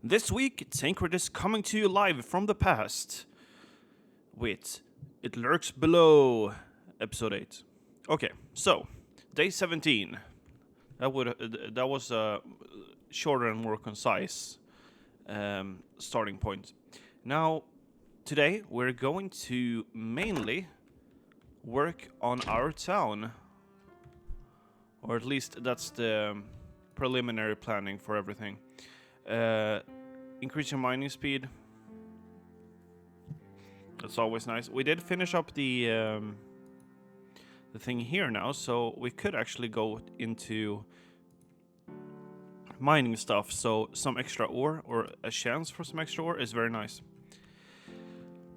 This week, Taencred is coming to you live from the past with It Lurks Below, episode 8. Okay, so, day 17. That was a shorter and more concise starting point. Now, today we're going to mainly work on our town. Or at least that's the preliminary planning for everything. Increase your mining speed. That's always nice. We did finish up the thing here now, so we could actually go into mining stuff. So some extra ore, or a chance for some extra ore, is very nice.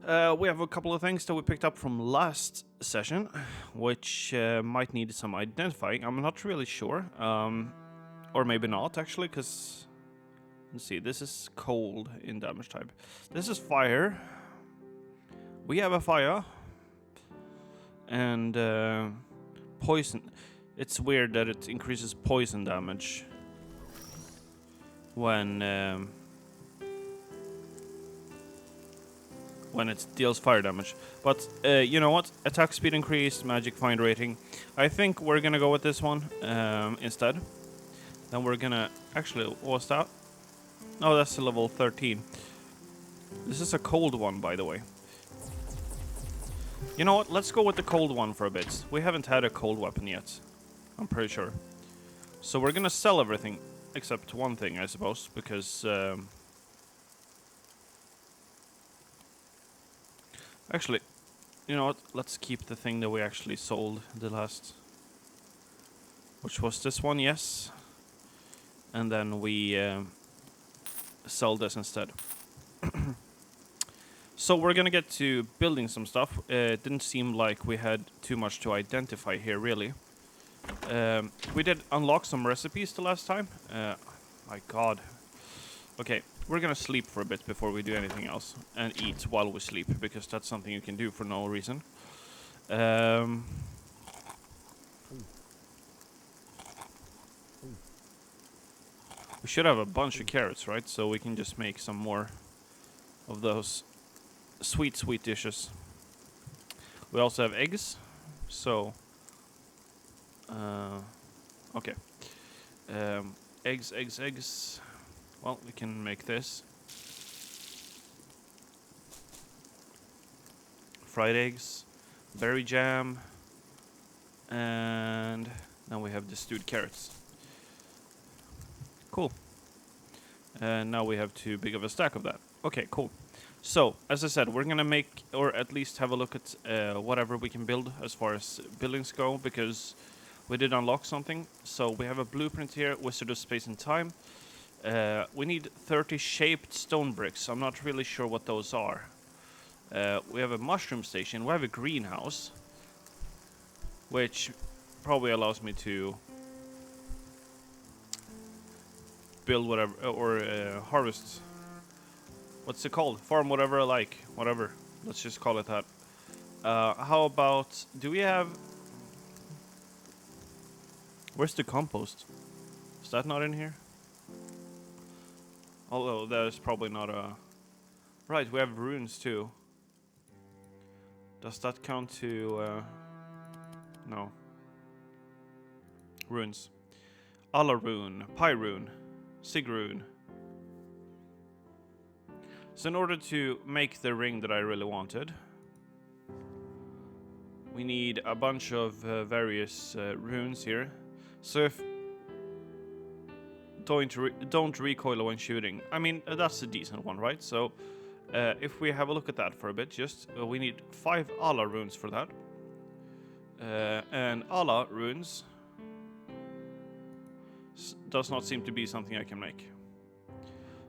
We have a couple of things that we picked up from last session, which might need some identifying. I'm not really sure, or maybe not actually, because let's see. This is cold in damage type. This is fire. We have a fire and poison. It's weird that it increases poison damage when it deals fire damage. But you know what? Attack speed increased, magic find rating. I think we're gonna go with this one instead. Then we're gonna actually, what's that? Oh, that's a level 13. This is a cold one, by the way. You know what? Let's go with the cold one for a bit. We haven't had a cold weapon yet, I'm pretty sure. So we're gonna sell everything except one thing, I suppose, because actually, you know what? Let's keep the thing that we actually sold the last, which was this one, yes. And then we sell this instead. So we're gonna get to building some stuff. It didn't seem like we had too much to identify here, really. We did unlock some recipes the last time. My god. Okay, we're gonna sleep for a bit before we do anything else. And eat while we sleep, because that's something you can do for no reason. We should have a bunch of carrots, right? So we can just make some more of those sweet, sweet dishes. We also have eggs. So, okay. Eggs. Well, we can make this. Fried eggs, berry jam, and now we have the stewed carrots. Cool. And now we have too big of a stack of that. Okay, cool. So, as I said, we're gonna make, or at least have a look at whatever we can build as far as buildings go, because we did unlock something. So we have a blueprint here, Wizard of Space and Time. We need 30 shaped stone bricks. I'm not really sure what those are. We have a mushroom station. We have a greenhouse, which probably allows me to build whatever, or harvest. What's it called? Farm whatever I like. Whatever. Let's just call it that. How about, do we have... Where's the compost? Is that not in here? Although that is probably not a... Right, we have runes too. Does that count to... No. Runes. Alarune, Pyrune, Sigrune. So in order to make the ring that I really wanted, we need a bunch of various runes here. So if... Don't recoil when shooting. I mean, that's a decent one, right? So if we have a look at that for a bit, just we need 5 Ala runes for that. And Ala runes does not seem to be something I can make.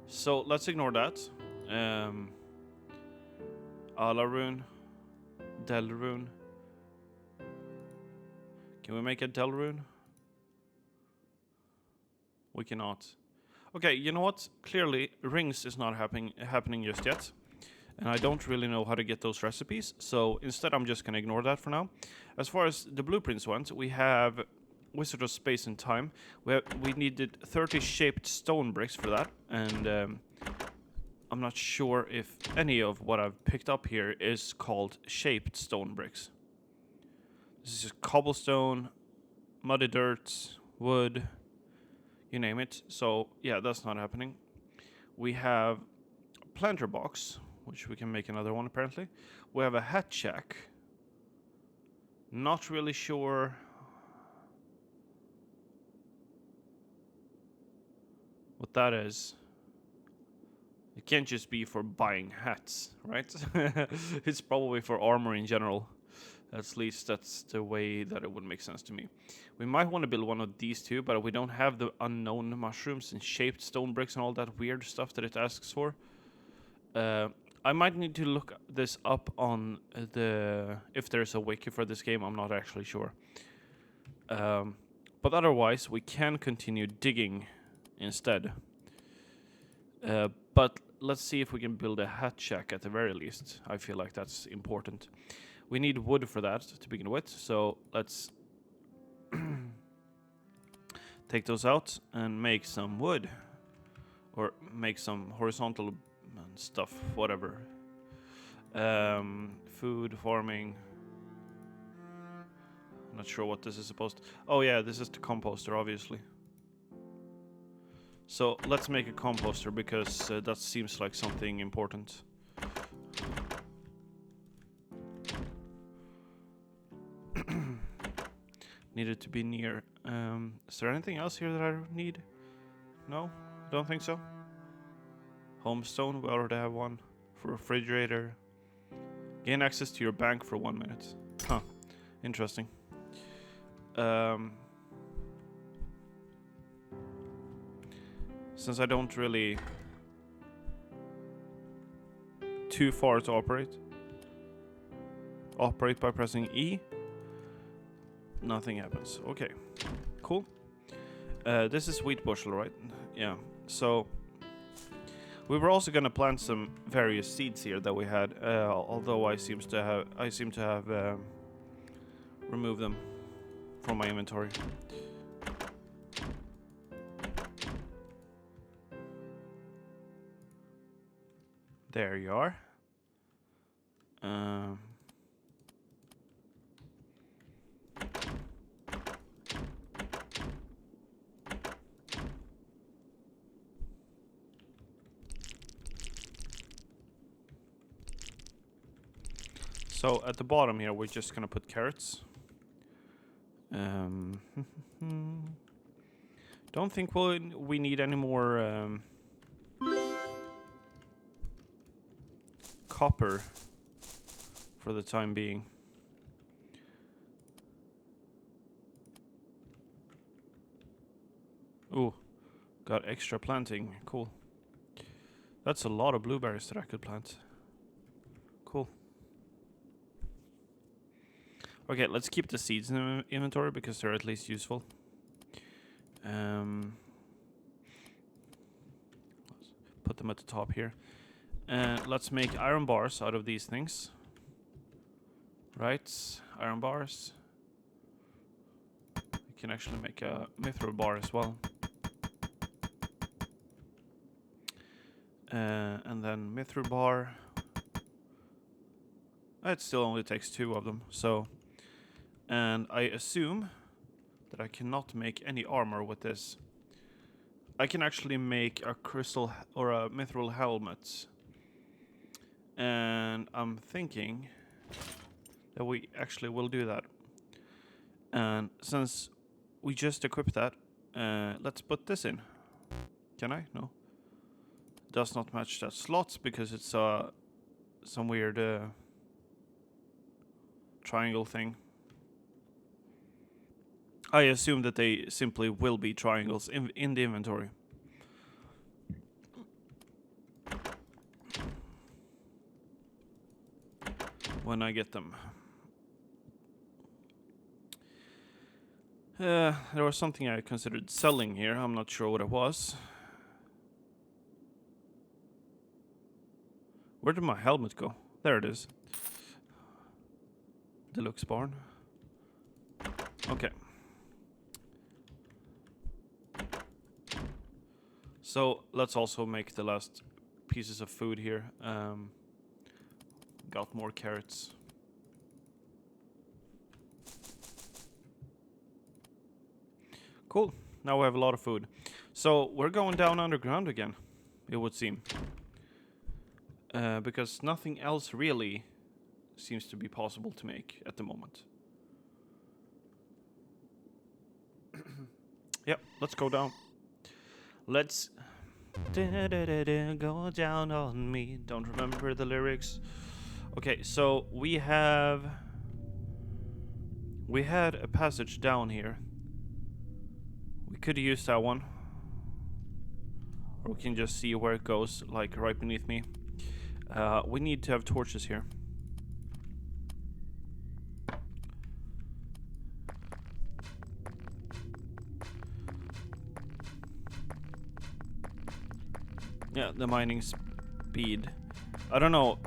So let's ignore that. Ala rune, Del rune. Can we make a Del rune? We cannot. Okay, you know what? Clearly, rings is not happening just yet. And I don't really know how to get those recipes. So instead, I'm just going to ignore that for now. As far as the blueprints went, we have Wizard of Space and Time. We needed 30 shaped stone bricks for that. And I'm not sure if any of what I've picked up here is called shaped stone bricks. This is just cobblestone, muddy dirt, wood, you name it. So yeah, that's not happening. We have a planter box, which we can make another one apparently. We have a hat shack. Not really sure what that is. It can't just be for buying hats, right? It's probably for armor in general. At least that's the way that it would make sense to me. We might want to build one of these two, but we don't have the unknown mushrooms and shaped stone bricks and all that weird stuff that it asks for. I might need to look this up on if there's a wiki for this game. I'm not actually sure. But otherwise, we can continue digging instead. But let's see if we can build a hat shack at the very least. I feel like that's important. We need wood for that to begin with, so let's take those out and make some wood. Or make some horizontal stuff, whatever. Food, farming. I'm not sure what this is supposed to... Oh yeah, this is the composter, obviously. So let's make a composter because that seems like something important. Needed to be near. Is there anything else here that I need? No? Don't think so. Homestone, we already have one. For refrigerator. Gain access to your bank for 1 minute. Huh. Interesting. Since I don't really... Too far to operate. Operate by pressing E. Nothing happens. Okay. Cool. This is wheat bushel, right? Yeah. So... We were also gonna plant some various seeds here that we had, although I seem to have removed them from my inventory. There you are. So at the bottom here, we're just gonna put carrots. Don't think we need any more copper for the time being. Ooh, got extra planting. Cool. That's a lot of blueberries that I could plant. Cool. Okay, let's keep the seeds in the inventory because they're at least useful. Let's put them at the top here. Let's make iron bars out of these things. Right, iron bars. We can actually make a mithril bar as well. And then mithril bar. It still only takes 2 of them, so... And I assume that I cannot make any armor with this. I can actually make a crystal or a mithril helmet. And I'm thinking that we actually will do that. And since we just equipped that, let's put this in. Can I? No. Does not match that slots because it's some weird triangle thing. I assume that they simply will be triangles in the inventory. When I get them. There was something I considered selling here. I'm not sure what it was. Where did my helmet go? There it is. Deluxe barn. Okay. So let's also make the last pieces of food here. Got more carrots. Cool. Now we have a lot of food. So we're going down underground again, it would seem. Because nothing else really seems to be possible to make at the moment. Yep, let's go down. Let's go down on me. Don't remember the lyrics. Okay, so we had a passage down here. We could use that one. Or we can just see where it goes, like right beneath me. We need to have torches here. Yeah, the mining speed. I don't know.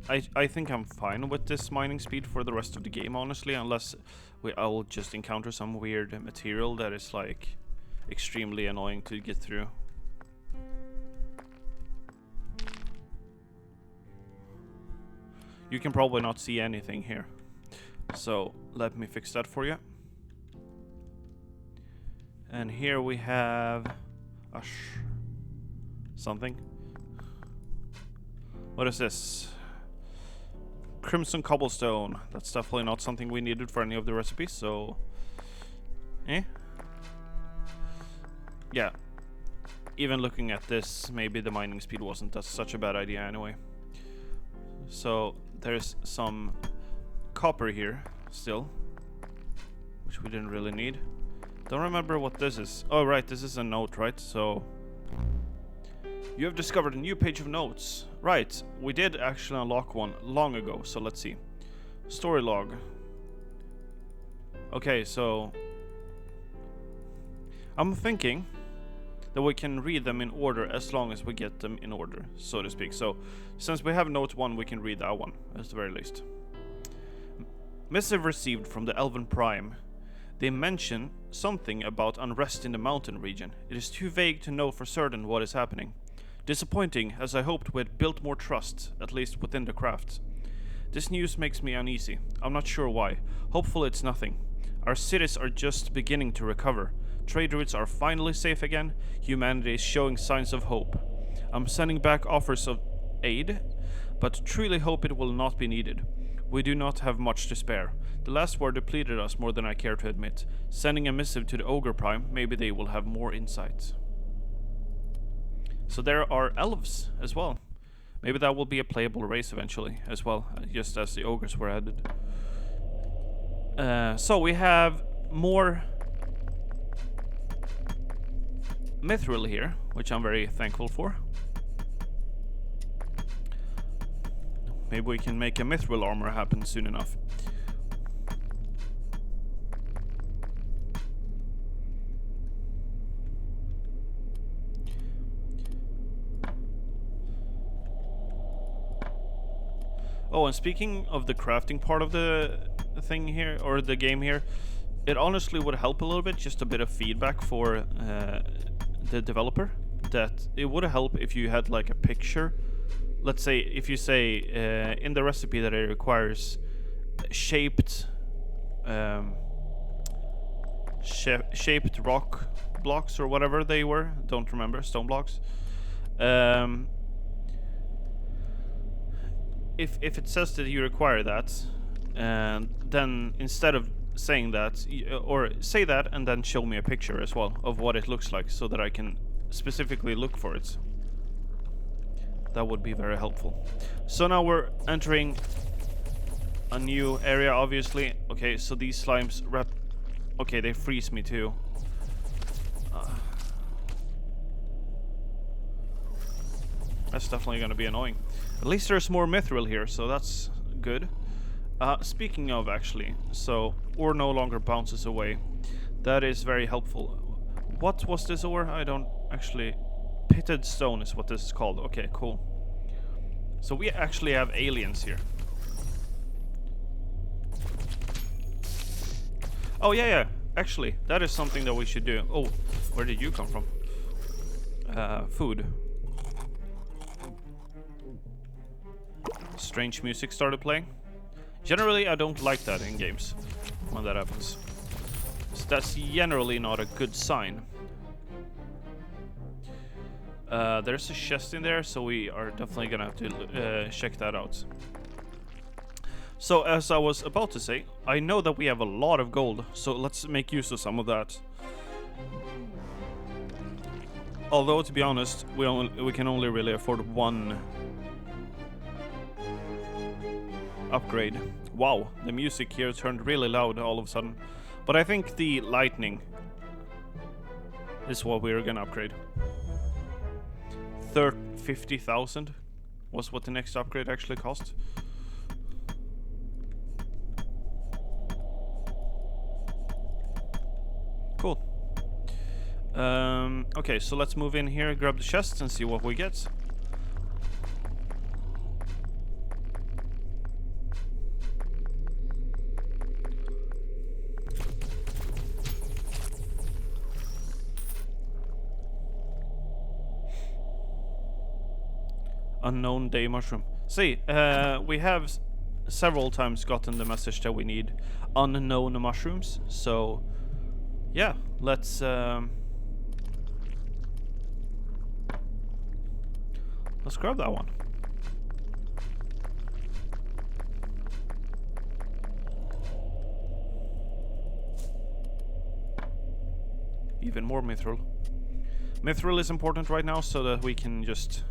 I think I'm fine with this mining speed for the rest of the game, honestly, unless I'll just encounter some weird material that is like extremely annoying to get through. You can probably not see anything here, so let me fix that for you. And here we have something. What is this? Crimson cobblestone. That's definitely not something we needed for any of the recipes, so yeah. Even looking at this, maybe the mining speed wasn't such a bad idea anyway. So there's some copper here still, which we didn't really need. Don't remember what this is. Oh right, this is a note, right? So you have discovered a new page of notes. Right, we did actually unlock one long ago, so let's see. Story log. Okay, so I'm thinking that we can read them in order as long as we get them in order, so to speak. So since we have note 1, we can read that one at the very least. Missive received from the Elven Prime. They mention something about unrest in the mountain region. It is too vague to know for certain what is happening. Disappointing, as I hoped we had built more trust, at least within the craft. This news makes me uneasy. I'm not sure why. Hopefully it's nothing. Our cities are just beginning to recover. Trade routes are finally safe again. Humanity is showing signs of hope. I'm sending back offers of aid, but truly hope it will not be needed. We do not have much to spare. The last war depleted us more than I care to admit. Sending a missive to the Ogre Prime, maybe they will have more insight. So there are elves as well. Maybe that will be a playable race eventually as well, just as the ogres were added. So we have more mithril here, which I'm very thankful for. Maybe we can make a mithril armor happen soon enough. Oh, and speaking of the crafting part of the thing here, or the game here, it honestly would help a little bit, just a bit of feedback for the developer, that it would help if you had like a picture. Let's say if you say in the recipe that it requires shaped shaped rock blocks or whatever they were, don't remember, stone blocks. If it says that you require that, and then instead of saying that, or say that and then show me a picture as well of what it looks like, so that I can specifically look for it. That would be very helpful. So now we're entering a new area, obviously. Okay, so these slimes okay, they freeze me too. That's definitely gonna be annoying. At least there's more mithril here, so that's good. Speaking of, actually, so ore no longer bounces away. That is very helpful. What was this ore? I don't actually... Pitted stone is what this is called. Okay, cool. So we actually have aliens here. Oh, yeah. Actually, that is something that we should do. Oh, where did you come from? Food. strange music started playing. Generally, I don't like that in games when that happens. So that's generally not a good sign. There's a chest in there, so we are definitely gonna have to check that out. So, as I was about to say, I know that we have a lot of gold, so let's make use of some of that. Although, to be honest, we can only really afford one upgrade. Wow, the music here turned really loud all of a sudden. But I think the lightning is what we're gonna upgrade. 50,000 was what the next upgrade actually cost. Cool. Okay, so let's move in here, grab the chest, and see what we get. Unknown day mushroom. See, we have several times gotten the message that we need unknown mushrooms, so yeah, let's grab that one. Even more mithril. Mithril is important right now so that we can just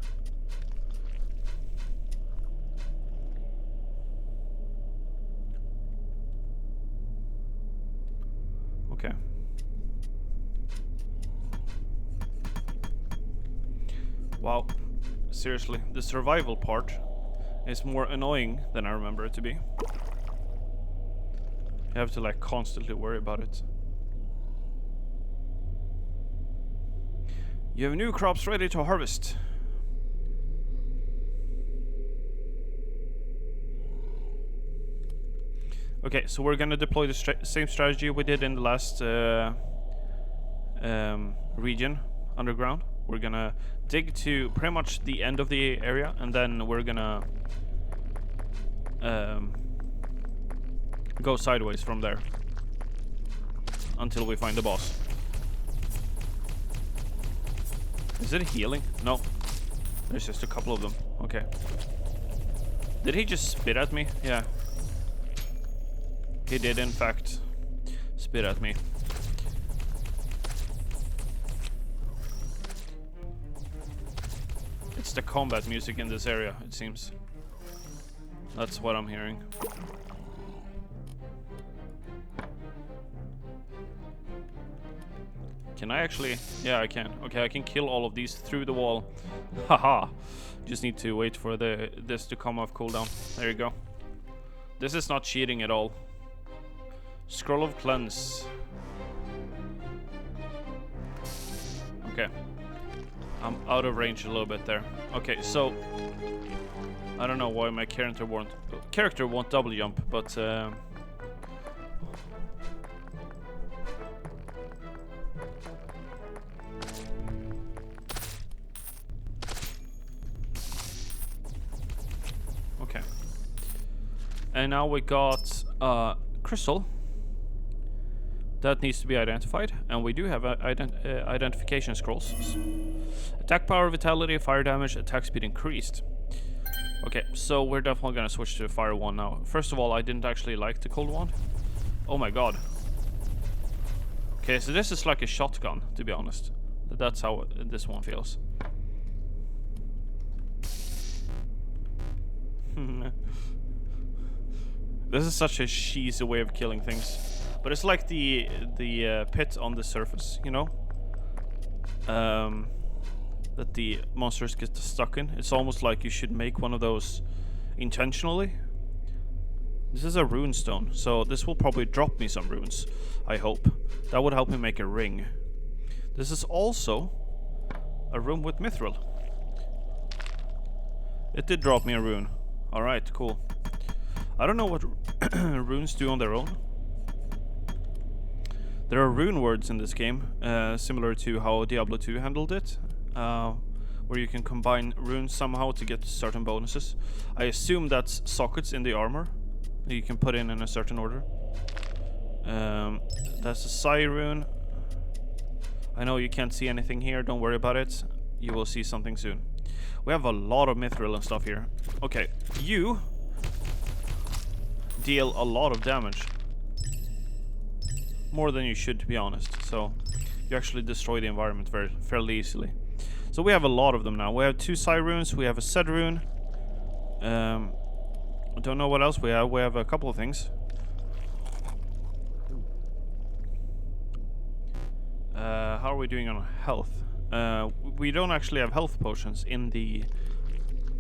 okay. Wow. Seriously, the survival part is more annoying than I remember it to be. You have to like constantly worry about it. You have new crops ready to harvest. Okay, so we're gonna deploy the same strategy we did in the last region underground. We're gonna dig to pretty much the end of the area, and then we're gonna go sideways from there until we find the boss. Is it healing? No. There's just a couple of them. Okay. Did he just spit at me? Yeah. He did, in fact, spit at me. It's the combat music in this area, it seems. That's what I'm hearing. Can I actually? Yeah, I can. Okay, I can kill all of these through the wall. Haha. Just need to wait for this to come off cooldown. There you go. This is not cheating at all. Scroll of Cleanse. Okay. I'm out of range a little bit there. Okay, so I don't know why my character won't double jump, but okay. And now we got crystal that needs to be identified, and we do have identification scrolls. Attack power, vitality, fire damage, attack speed increased. Okay, so we're definitely gonna switch to fire one now. First of all, I didn't actually like the cold one. Oh my god. Okay, so this is like a shotgun, to be honest. That's how this one feels. This is such a cheesy way of killing things. But it's like the pit on the surface, you know? That the monsters get stuck in. It's almost like you should make one of those intentionally. This is a rune stone, so this will probably drop me some runes, I hope. That would help me make a ring. This is also a room with mithril. It did drop me a rune. Alright, cool. I don't know what runes do on their own. There are rune words in this game, similar to how Diablo 2 handled it. where you can combine runes somehow to get certain bonuses. I assume that's sockets in the armor that you can put in a certain order. That's a Psy rune. I know you can't see anything here, don't worry about it. You will see something soon. We have a lot of mithril and stuff here. Okay, you deal a lot of damage. More than you should, to be honest. So you actually destroy the environment fairly easily. So we have a lot of them now. We have 2 Psy runes, we have a Sed rune. I don't know what else we have. We have a couple of things. How are we doing on health? We don't actually have health potions in the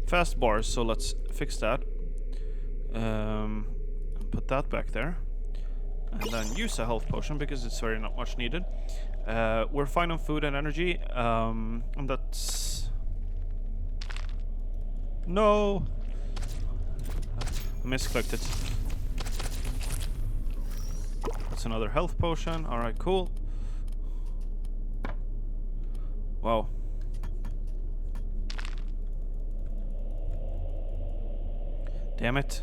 fast bars, so let's fix that. Put that back there. And then use a health potion because it's very not much needed. We're fine on food and energy. And that's... No! I misclicked it. That's another health potion. Alright, cool. Wow. Damn it.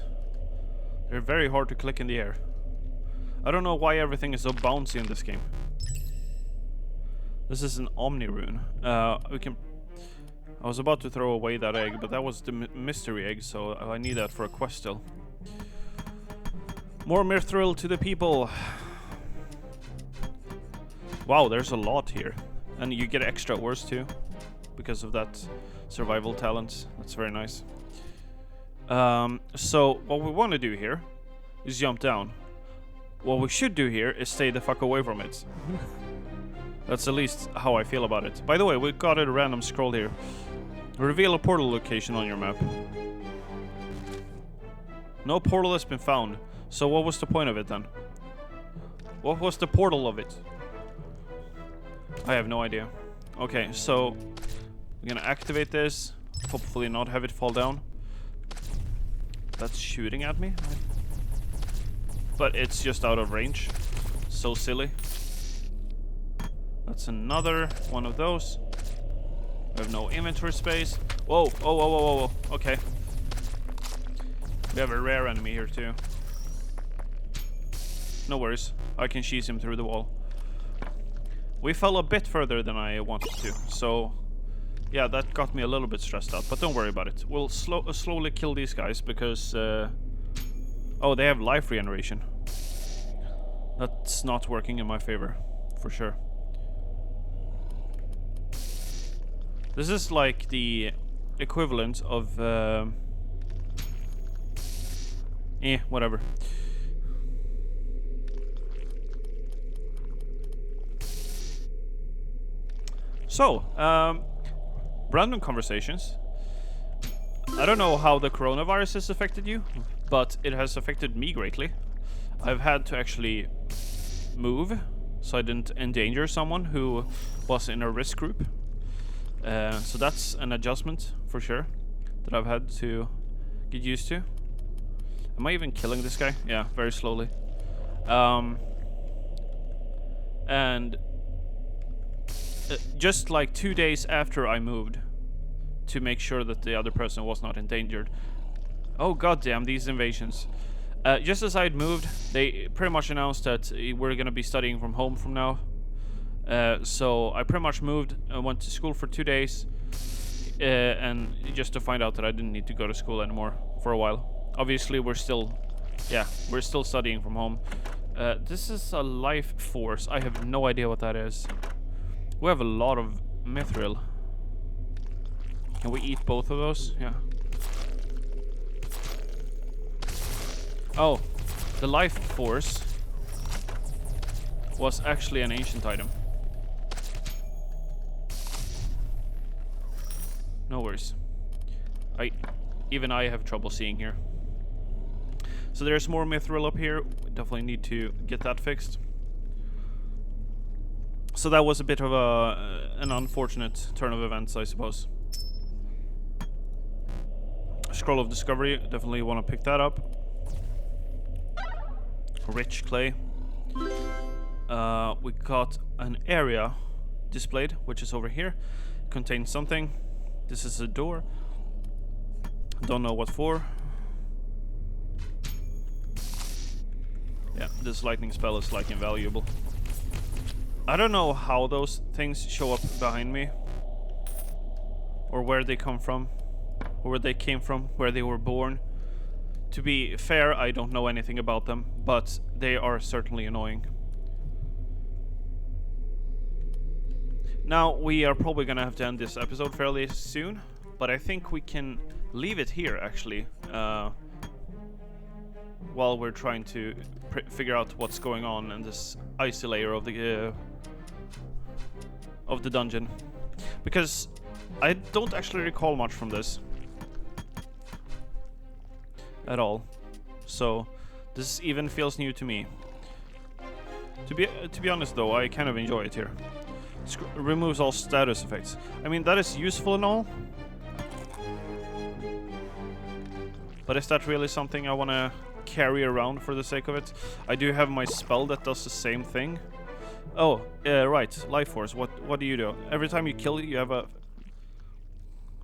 They're very hard to click in the air. I don't know why everything is so bouncy in this game. This is an Omni rune. We can... I was about to throw away that egg, but that was the mystery egg, so I need that for a quest still. More mithril to the people. Wow, there's a lot here. And you get extra ores too, because of that survival talent. That's very nice. So what we want to do here is jump down. What we should do here is stay the fuck away from it. That's at least how I feel about it. By the way, we got a random scroll here. Reveal a portal location on your map. No portal has been found. So what was the point of it then? What was the portal of it? I have no idea. Okay, so we're gonna activate this. Hopefully not have it fall down. That's shooting at me. But it's just out of range. So silly. That's another one of those. We have no inventory space. Whoa, whoa, whoa, whoa, whoa, whoa. Okay. We have a rare enemy here too. No worries. I can cheese him through the wall. We fell a bit further than I wanted to, so yeah, that got me a little bit stressed out, but don't worry about it. We'll slowly kill these guys because oh, they have life regeneration. That's not working in my favor, for sure. This is like the equivalent of whatever. So, random conversations. I don't know how the coronavirus has affected you, but it has affected me greatly. I've had to actually move, so I didn't endanger someone who was in a risk group. So that's an adjustment, for sure, that I've had to get used to. Am I even killing this guy? Yeah, very slowly. And... just like 2 days after I moved to make sure that the other person was not endangered. Oh goddamn, these invasions. Just as I had moved, they pretty much announced that we're gonna be studying from home from now. So I pretty much moved and went to school for 2 days. And just to find out that I didn't need to go to school anymore for a while. Obviously we're still studying from home. This is a life force. I have no idea what that is. We have a lot of mithril. Can we eat both of those? Yeah. Oh, the life force was actually an ancient item. No worries. Even I have trouble seeing here. So there's more mithril up here. We definitely need to get that fixed. So that was a bit of an unfortunate turn of events, I suppose. Scroll of Discovery, definitely want to pick that up. Rich clay. We got an area displayed, which is over here. Contains something. This is a door. Don't know what for. Yeah, this lightning spell is like invaluable. I don't know how those things show up behind me. Or where they come from. Or where they came from, where they were born. To be fair, I don't know anything about them, but they are certainly annoying. Now, we are probably gonna have to end this episode fairly soon, but I think we can leave it here, actually, while we're trying to figure out what's going on in this icy layer of the dungeon. Because I don't actually recall much from this. At all. So, this even feels new to me. To be honest though, I kind of enjoy it here. Removes all status effects. I mean, that is useful and all. But is that really something I want to carry around for the sake of it? I do have my spell that does the same thing. Oh, right. Life Force. What do you do? Every time you kill, you have a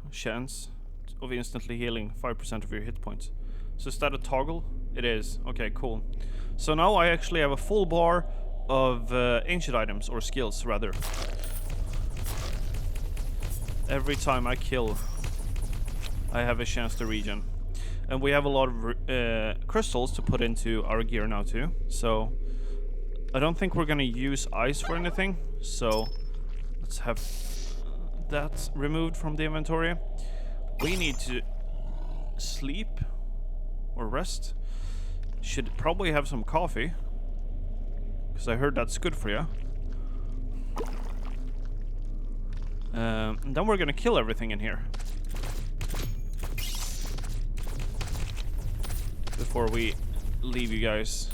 chance of instantly healing 5% of your hit points. So is that a toggle? It is. Okay, cool. So now I actually have a full bar of ancient items, or skills rather. Every time I kill, I have a chance to regen. And we have a lot of crystals to put into our gear now too. So I don't think we're gonna use ice for anything. So let's have that removed from the inventory. We need to sleep or rest. Should probably have some coffee, because I heard that's good for you. And then we're gonna kill everything in here before we leave you guys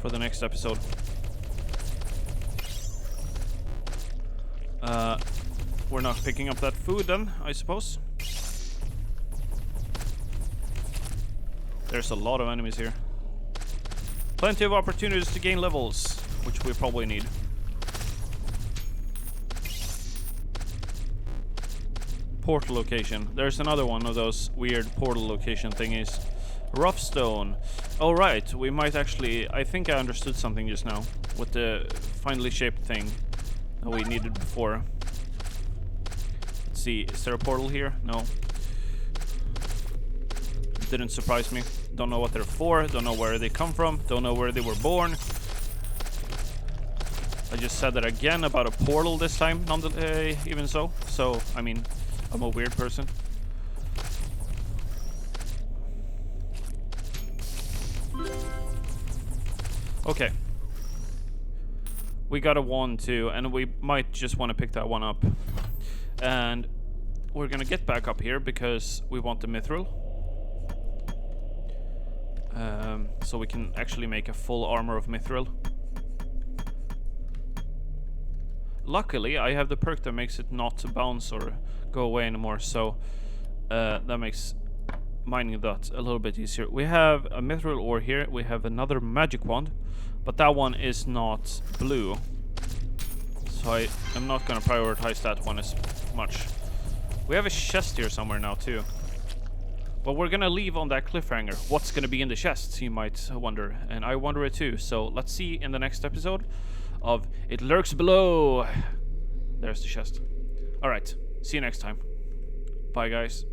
for the next episode. We're not picking up that food then, I suppose. There's a lot of enemies here. Plenty of opportunities to gain levels, which we probably need. Portal location. There's another one of those weird portal location thingies. Rough stone. Oh right, we might actually... I think I understood something just now with the finely shaped thing that we needed before. Let's see, is there a portal here? No. Didn't surprise me. Don't know what they're for, don't know where they come from, don't know where they were born. I just said that again about a portal this time, even so. So, I mean, I'm a weird person. Okay. We got a wand too, and we might just want to pick that one up. And we're gonna get back up here because we want the mithril. So we can actually make a full armor of mithril. Luckily, I have the perk that makes it not bounce or go away anymore, so that makes mining that a little bit easier. We have a mithril ore here, we have another magic wand, but that one is not blue. So I am not going to prioritize that one as much. We have a chest here somewhere now too. But we're gonna leave on that cliffhanger. What's gonna be in the chest, you might wonder. And I wonder it too. So let's see in the next episode of It Lurks Below. There's the chest. Alright, see you next time. Bye guys.